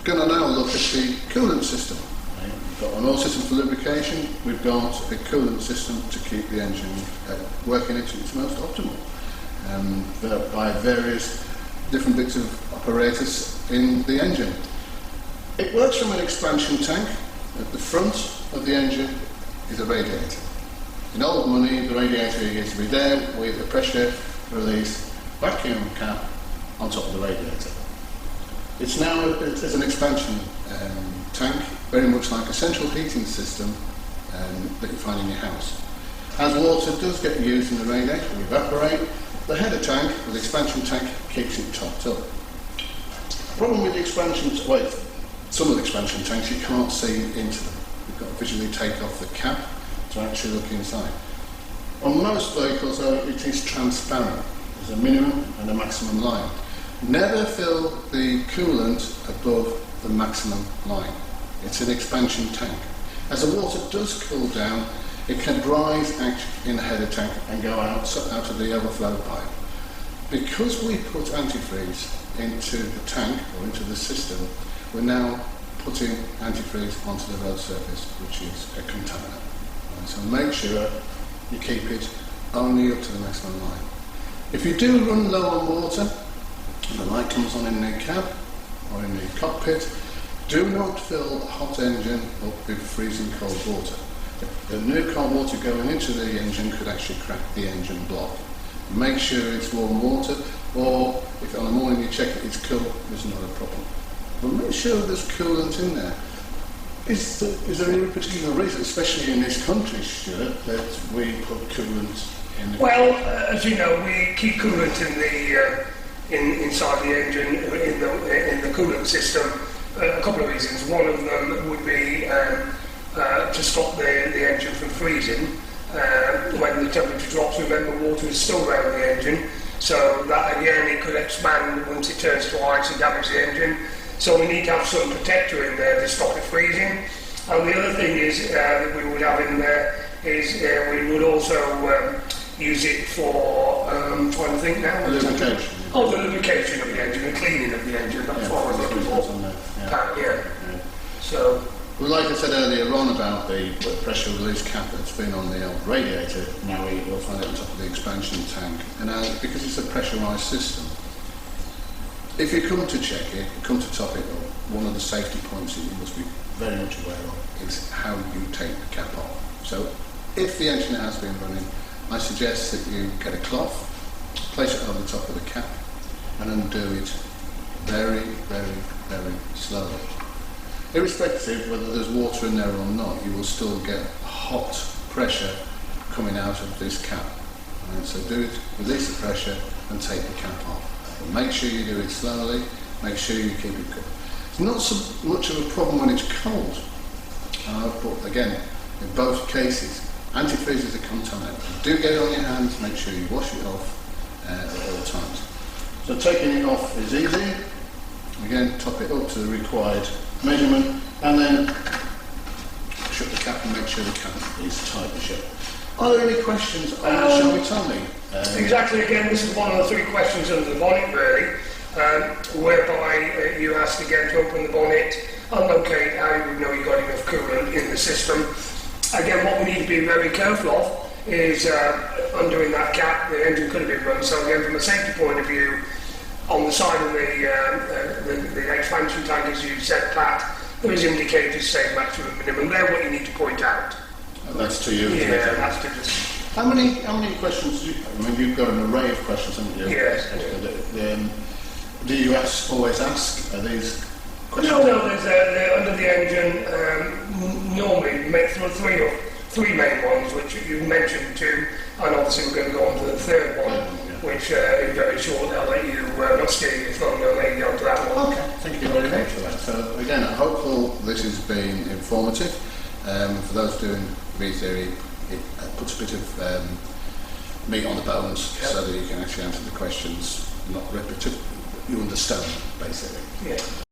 going to now look at the coolant system. We've got an oil system for lubrication, we've got a coolant system to keep the engine working at its most optimal by various different bits of apparatus in the engine. It works from an expansion tank. At the front of the engine is a radiator. In old money, the radiator used to be there with a pressure release vacuum cap on top of the radiator. It's now as an expansion tank, very much like a central heating system that you find in your house. As water does get used in the radiator, will evaporate, the header tank, or the expansion tank, keeps it topped up. The problem with the expansion, some of the expansion tanks, you can't see into them. You've got to visually take off the cap to actually look inside. On most vehicles, though, it is transparent. There's a minimum and a maximum line. Never fill the coolant above the maximum line. It's an expansion tank. As the water does cool down, it can rise in the header tank and go out of the overflow pipe. Because we put antifreeze into the tank or into the system, we're now putting antifreeze onto the road surface, which is a contaminant. So make sure you keep it only up to the maximum line. If you do run low on water, and the light comes on in the cab or in the cockpit, do not fill a hot engine up with freezing cold water. The new cold water going into the engine could actually crack the engine block. Make sure it's warm water, or if on the morning you check it, it's cool, there's not a problem. But make sure there's coolant in there. Is there any particular reason, especially in this country, Stuart, that we put coolant in the... Well, as you know, we keep coolant in the inside the engine, in the coolant system. A couple of reasons. One of them would be to stop the engine from freezing. When the temperature drops, remember, water is still around the engine, so that again it could expand once it turns to ice and damage the engine. So we need to have some protector in there to stop it freezing. And the other thing is that we would have in there is we would also use it for, trying to think now. Lubrication. Oh, the lubrication of the engine, the cleaning of the engine, that's what I was looking for. Yeah. So. Well, like I said earlier on about the pressure release cap that's been on the old radiator, now we'll find it on top of the expansion tank. And now, because it's a pressurised system, if you come to check it, come to top it up, one of the safety points that you must be very much aware of is how you take the cap off. So, if the engine has been running, I suggest that you get a cloth, place it over the top of the cap, and undo it very, very, very slowly. Irrespective whether there's water in there or not, you will still get hot pressure coming out of this cap. Right, so do it, release the pressure and take the cap off. But make sure you do it slowly, make sure you keep it cool. It's not so much of a problem when it's cold, but again, in both cases, antifreeze is a contaminant. Do get it on your hands, make sure you wash it off at all times. So taking it off is easy. Again, top it up to the required measurement, and then shut the cap and make sure the cap is tightly shut. Are there any questions on the show me tell me? Exactly, again, this is one of the three questions under the bonnet, really, whereby you asked again to open the bonnet and locate how you would know you got enough coolant in the system. Again, what we need to be very careful of is undoing that cap. The engine could have been run, so again, from a safety point of view, on the side of the expansion tank, as you said, Pat, there is indicators saying maximum minimum. They're what you need to point out. And that's to you. Yeah, that's to us. How many questions do you, I mean, you've got an array of questions, haven't you? Yes. Do you always ask? Are these questions? No, there's under the engine, normally we make three main ones, which you mentioned two, and obviously we're going to go on to the third one, which is very short. I'll let you not steer your thumb, I'll let you go to that one. Okay, thank you very much for that. So again, I hope this has been informative. For those doing V-theory, it puts a bit of meat on the bones, so that you can actually answer the questions, not repetitive. You understand, basically. Yeah.